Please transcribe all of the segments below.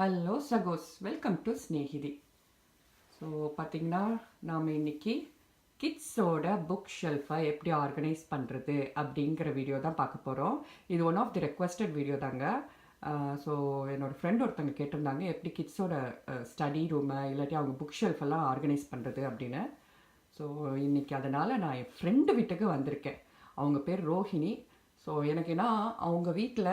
Hello சகோஸ், welcome to Snehithi. So பார்த்தீங்கன்னா நாம் இன்னைக்கு கிட்ஸோட புக் ஷெல்ஃபை எப்படி ஆர்கனைஸ் பண்ணுறது அப்படிங்கிற வீடியோ தான் பார்க்க போகிறோம். இது one of the requested video தாங்க. ஸோ என்னோடய ஃப்ரெண்ட் ஒருத்தவங்க கேட்டிருந்தாங்க எப்படி கிட்ஸோட ஸ்டடி ரூமை இல்லாட்டி அவங்க புக் ஷெல்ஃபெல்லாம் ஆர்கனைஸ் பண்ணுறது அப்படின்னு. ஸோ இன்றைக்கி அதனால் நான் என் ஃப்ரெண்டு வீட்டுக்கு வந்திருக்கேன். அவங்க பேர் ரோஹிணி. ஸோ எனக்கு ஏன்னா அவங்க வீட்டில்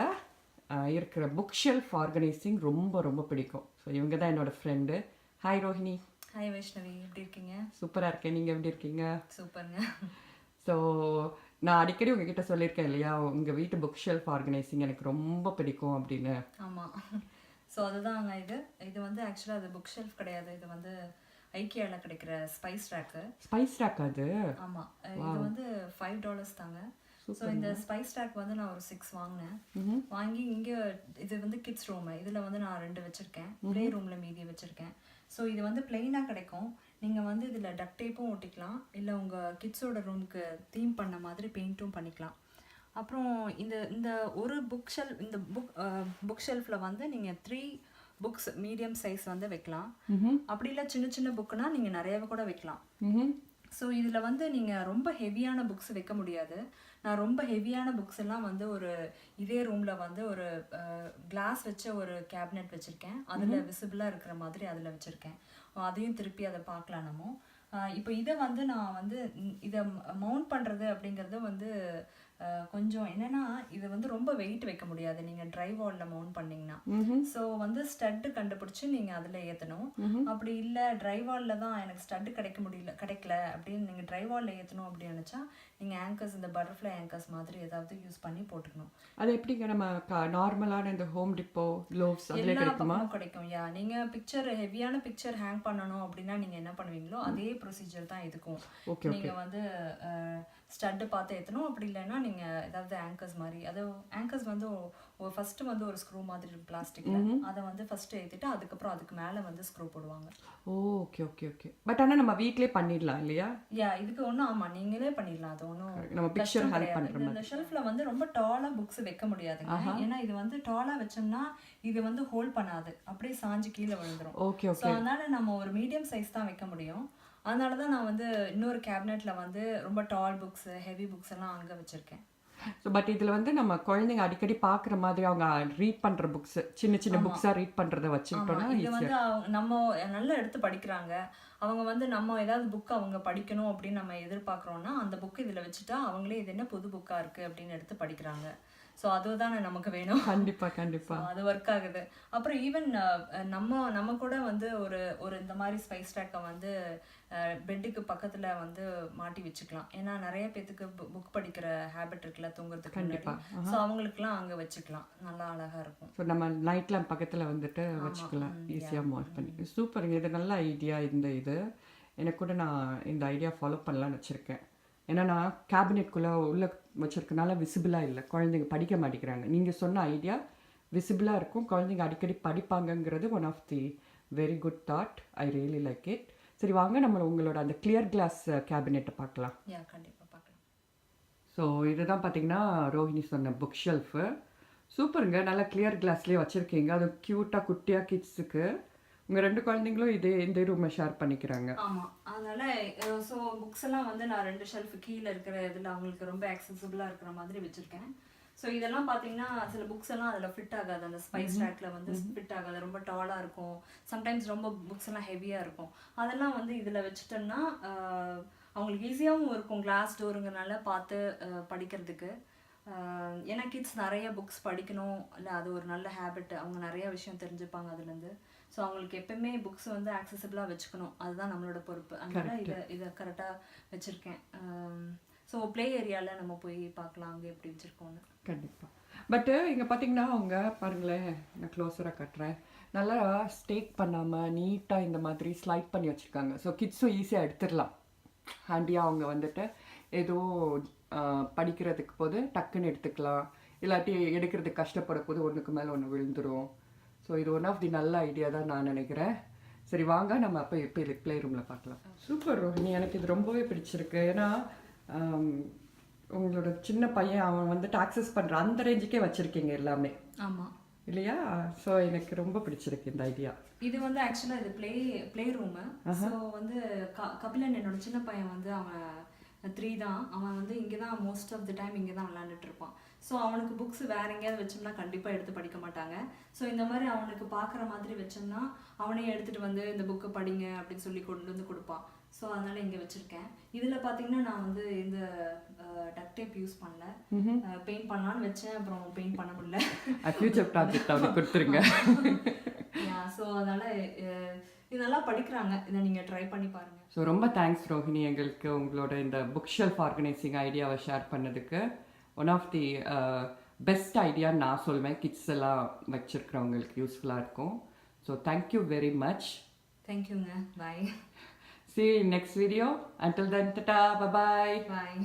இருக்கிற புக் ஷெல்ஃப் ஆர்கனைசிங் ரொம்ப ரொம்ப பிடிக்கும். ஸோ இவங்க தான் என்னோடய friend. Hi Rohini. Hi Vaishnavi, எப்படி இருக்கீங்க? சூப்பராக இருக்கேன். நீங்கள் எப்படி இருக்கீங்க? சூப்பருங்க. ஸோ நான் அடிக்கடி உங்ககிட்ட சொல்லியிருக்கேன் இல்லையா, உங்கள் வீட்டு புக் ஷெல்ஃப் ஆர்கனைசிங் எனக்கு ரொம்ப பிடிக்கும் அப்படின்னு. ஆமாம். ஸோ அதுதாங்க. இது வந்து ஆக்சுவலாக அது புக் ஷெல்ஃப் கிடையாது. இது வந்து ஐக்கியாவில் கிடைக்கிற ஸ்பைஸ் ரேக்கு. ஸ்பைஸ் ரேக் அது? ஆமாம். இது வந்து $5 தாங்க. ஸோ இந்த ஸ்பைஸ் ரேக் வந்து நான் ஒரு 6 வாங்கினேன். வாங்கி இங்கே இது வந்து கிட்ஸ் ரூமு. இதில் வந்து நான் 2 வச்சுருக்கேன். ப்ளே ரூமில் மீதி வச்சுருக்கேன். ஸோ இது வந்து பிளெயினாக கிடைக்கும். நீங்கள் வந்து இதில் டக்ட் டேப்பும் ஒட்டிக்கலாம், இல்லை உங்கள் கிட்ஸோட ரூமுக்கு தீம் பண்ண மாதிரி பெயிண்ட்டும் பண்ணிக்கலாம். அப்புறம் இந்த இந்த ஒரு இந்த புக் ஷெல்ஃபில் வந்து நீங்கள் 3 புக்ஸ் மீடியம் சைஸ் வந்து வைக்கலாம். அப்படி இல்லை சின்ன சின்ன புக்குனா நீங்கள் நிறையாவே கூட வைக்கலாம். ஸோ இதில் வந்து நீங்கள் ரொம்ப ஹெவியான புக்ஸ் வைக்க முடியாது. நான் ரொம்ப ஹெவியான புக்ஸ் எல்லாம் வந்து ஒரு இதே ரூமில் வந்து ஒரு கிளாஸ் வச்ச ஒரு கேபினெட் வச்சுருக்கேன். அதில் விசிபிளாக இருக்கிற மாதிரி அதில் வச்சுருக்கேன். அதையும் திருப்பி அதை பார்க்கலாம் நம்ம. இப்போ இதை வந்து நான் வந்து இதை மவுண்ட் பண்ணுறது அப்படிங்கிறது வந்து கொஞ்சம் என்னன்னா, இது வந்து ரொம்ப வெயிட் வைக்க முடியாது நீங்கள் ட்ரை வாலில் மவுண்ட் பண்ணிங்கன்னா. ஸோ வந்து ஸ்டட்டு கண்டுபிடிச்சி நீங்கள் அதில் ஏற்றணும். அப்படி இல்லை ட்ரை வாலில் தான் எனக்கு ஸ்டட்டு கிடைக்கல அப்படின்னு நீங்கள் ட்ரை வாலில் ஏற்றணும் அப்படின்னு நினச்சா நீங்கள் ஆங்கர்ஸ், இந்த பட்டர்ஃப்ளை ஆங்கர்ஸ் மாதிரி ஏதாவது யூஸ் பண்ணி போட்டுக்கணும். அது எப்படிங்க நம்ம நார்மலான இந்த ஹோம் டிப்போ க்ளோவ்ஸ் அதிலே கிடைக்குமா? கிடைக்கும். நீங்கள் ஹெவியான பிக்சர் ஹேங் பண்ணணும் அப்படின்னா நீங்கள் என்ன பண்ணுவீங்களோ அதே ப்ரொசீஜர் தான் இதுக்கும். நீங்கள் வந்து ஸ்டட்டு பார்த்து ஏற்றணும். அப்படி இல்லைன்னா நீங்கள் ஏதாவது ஆங்கர்ஸ் மாதிரி, அது ஆங்கர்ஸ் வந்து ஃபர்ஸ்ட் வந்து ஒரு ஸ்க்ரூ மாதிரி இருக்கும் பிளாஸ்டிக்ல. அதை வந்து ஃபர்ஸ்ட் ஏற்றிட்டு அதுக்கப்புறம் அதுக்கு மேலே வந்து ஸ்க்ரூ போடுவாங்க. Okay okay okay. பட் ஆனால் நம்ம வீட்டிலே பண்ணிடலாம் இல்லையா? இதுக்கு ஒன்றும் ஆமாம் நீங்களே பண்ணிடலாம். அது ஒன்றும் நம்ம பிக்சர் ஹேங் பண்ணுற இந்த ஷெல்ஃப்ல வந்து ரொம்ப டாலாக புக்ஸ் வைக்க முடியாதுங்க. ஏன்னா இது வந்து டாலாக வச்சோம்னா இது வந்து ஹோல்ட் பண்ணாது, அப்படியே சாஞ்சு கீழே விழுந்துரும். Okay okay. ஸோ அதனால நம்ம ஒரு மீடியம் சைஸ் தான் வைக்க முடியும். அதனால தான் நான் வந்து இன்னொரு கேபினெட்ல வந்து ரொம்ப டால் புக்ஸ், ஹெவி புக்ஸ் எல்லாம் அங்கே வச்சிருக்கேன். ஸோ பட் இதில் வந்து நம்ம குழந்தைங்க அடிக்கடி பார்க்குற மாதிரி அவங்க ரீட் பண்ணுற புக்ஸ், சின்ன சின்ன புக்ஸாக ரீட் பண்ணுறதை வச்சுக்கிட்டோம்னா இது வந்து நம்ம நல்லா எடுத்து படிக்கிறாங்க. அவங்க வந்து நம்ம ஏதாவது புக் அவங்க படிக்கணும் அப்படின்னு நம்ம எதிர்பார்க்குறோன்னா அந்த புக் இதில் வச்சுட்டா அவங்களே இது என்ன புது புக்காக இருக்குது அப்படின்னு எடுத்து படிக்கிறாங்க. ஸோ அதுதானே நமக்கு வேணும். கண்டிப்பாக கண்டிப்பாக அது ஒர்க் ஆகுது. அப்புறம் ஈவன் நம்ம கூட வந்து ஒரு இந்த மாதிரி ஸ்பைஸ் ரேக்கை வந்து பெட்டுக்கு பக்கத்தில் வந்து மாட்டி வச்சுக்கலாம். ஏன்னா நிறைய பேத்துக்கு புக் படிக்கிற ஹேபிட் இருக்குல்ல தூங்குறதுக்கு முன்னாடி. ஸோ அவங்களுக்குலாம் அங்கே வச்சுக்கலாம், நல்லா அழகாக இருக்கும். ஸோ நம்ம நைட்லாம் பக்கத்தில் வந்துட்டு வச்சுக்கலாம், ஈஸியாக மார்க் பண்ணி. சூப்பருங்க, இது நல்ல ஐடியா. இது எனக்கு கூட நான் இந்த ஐடியா ஃபாலோ பண்ணலான்னு வச்சுருக்கேன். ஏன்னா நான் கேபினெட்குள்ளே உள்ளே வச்சுருக்கனால விசிபிளாக இல்லை, குழந்தைங்க படிக்க மாட்டேங்கிறாங்க. நீங்கள் சொன்ன ஐடியா விசிபிளாக இருக்கும், குழந்தைங்க அடிக்கடி படிப்பாங்கங்கிறது one of the very good thought. I really like it. சரி வாங்க நம்ம உங்களோட அந்த கிளியர் கிளாஸ் கேபினெட்டை பார்க்கலாம். கண்டிப்பாக பார்க்கலாம். ஸோ இதுதான் பார்த்தீங்கன்னா ரோஹிணி சொன்ன புக் ஷெல்ஃபு. சூப்பருங்க, நல்லா கிளியர் கிளாஸ்லேயே வச்சுருக்கீங்க. அது க்யூட்டாக குட்டியாக கிட்ஸுக்கு. உங்கள் 2 குழந்தைங்களும் இந்த ரூமை ஷேர் பண்ணிக்கிறாங்க. ஆமாம், அதனால் ஸோ புக்ஸ் எல்லாம் வந்து நான் 2 ஷெல்ஃப் கீழே இருக்கிற இதில் அவங்களுக்கு ரொம்ப ஆக்சசிபிளாக இருக்கிற மாதிரி வச்சுருக்கேன். ஸோ இதெல்லாம் பார்த்தீங்கன்னா சில புக்ஸ் எல்லாம் அதில் ஃபிட் ஆகாது, அந்த ஸ்பைஸ் ரேக்கில் வந்து ஃபிட் ஆகாது, ரொம்ப டாலாக இருக்கும். சம்டைம்ஸ் ரொம்ப புக்ஸ் எல்லாம் ஹெவியாக இருக்கும். அதெல்லாம் வந்து இதில் வச்சுட்டோம்னா அவங்களுக்கு ஈஸியாகவும் இருக்கும், கிளாஸ் டோருங்கிறனால பார்த்து படிக்கிறதுக்கு. ஏன்னா கிட்ஸ் நிறைய புக்ஸ் படிக்கணும் இல்லை, அது ஒரு நல்ல ஹேபிட். அவங்க நிறைய விஷயம் தெரிஞ்சுப்பாங்க அதுலேருந்து. ஸோ அவங்களுக்கு எப்பவுமே புக்ஸ் வந்து ஆக்சசிபிளாக வச்சுக்கணும், அதுதான் நம்மளோட பொறுப்பு. அதனால இதை கரெக்டாக வச்சுருக்கேன். ஸோ ப்ளே ஏரியாவில் நம்ம போய் பார்க்கலாம் அங்கே எப்படி வச்சுருக்கோன்னு. கண்டிப்பாக. பட்டு இங்கே பார்த்தீங்கன்னா அவங்க பாருங்களேன், நான் க்ளோஸராக கட்டுறேன், நல்லா ஸ்டேக் பண்ணாமல் நீட்டாக இந்த மாதிரி ஸ்லைட் பண்ணி வச்சுருக்காங்க. ஸோ கிட்ஸும் ஈஸியாக எடுத்துடலாம், ஹேண்டியாக. அவங்க வந்துட்டு ஏதோ படிக்கிறதுக்கு போது டக்குன்னு எடுத்துக்கலாம், இல்லாட்டி எடுக்கிறதுக்கு கஷ்டப்பட போது ஒன்றுக்கு மேலே ஒன்று விழுந்துடும். ஸோ இது ஒன் ஆஃப் தி நல்ல ஐடியா தான் நான் நினைக்கிறேன். சரி வாங்க நம்ம அப்போ இப்போ ப்ளே ரூமில் பார்க்கலாம். சூப்பர் ரோஹிணி, எனக்கு இது ரொம்பவே பிடிச்சிருக்கு. ஏன்னா உங்களோட சின்ன பையன் அவன் வந்துட்டு ஆக்சஸ் பண்ணுற அந்த ரேஞ்சுக்கே வச்சுருக்கீங்க எல்லாமே. ஆமாம், இல்லையா? ஸோ எனக்கு ரொம்ப பிடிச்சிருக்கு இந்த ஐடியா. இது வந்து ஆக்சுவலாக இது ப்ளே ரூமு. ஸோ வந்து கபிலன் என்னோட சின்ன பையன் வந்து அவன் 3 தான். அவன் வந்து இங்கே தான் மோஸ்ட் ஆஃப் த டைம் இங்கே தான் விளாண்டுட்டு இருப்பான். ஸோ அவனுக்கு புக்ஸ் வேற எங்கேயாவது வச்சோம்னா கண்டிப்பாக எடுத்து படிக்க மாட்டாங்க. ஸோ இந்த மாதிரி அவனுக்கு பார்க்குற மாதிரி வச்சோம்னா அவனே எடுத்துகிட்டு வந்து இந்த புக்கை படிங்க அப்படின்னு சொல்லி கொண்டு வந்து கொடுப்பான். ஸோ அதனால் இங்கே வச்சுருக்கேன். இதில் பார்த்தீங்கன்னா நான் வந்து இந்த டக் டேப் யூஸ் பண்ணல. பெயிண்ட் பண்ணலான்னு வச்சேன், அப்புறம் பெயிண்ட் பண்ண முடியல. ஃபியூச்சர் ப்ராஜெக்ட் அவனுக்கு கொடுத்துருங்க. ஸோ அதனால் இது நல்லா படிக்கிறாங்க. இதை நீங்கள் ட்ரை பண்ணி பாருங்கள். ஸோ ரொம்ப தேங்க்ஸ் ரோஹிணி, எங்களுக்கு உங்களோட இந்த புக் ஷெல்ஃப் ஆர்கனைசிங் ஐடியாவை ஷேர் பண்ணதுக்கு. ஒன் ஆஃப் தி பெஸ்ட் ஐடியான்னு நான் சொல்வேன். கிட்ஸ் எல்லாம் வச்சுருக்கிறவங்களுக்கு யூஸ்ஃபுல்லாக இருக்கும். So thank you very much. தேங்க்யூங்க. பாய். See you in next video. Until then, ta-ta, bye-bye. Bye.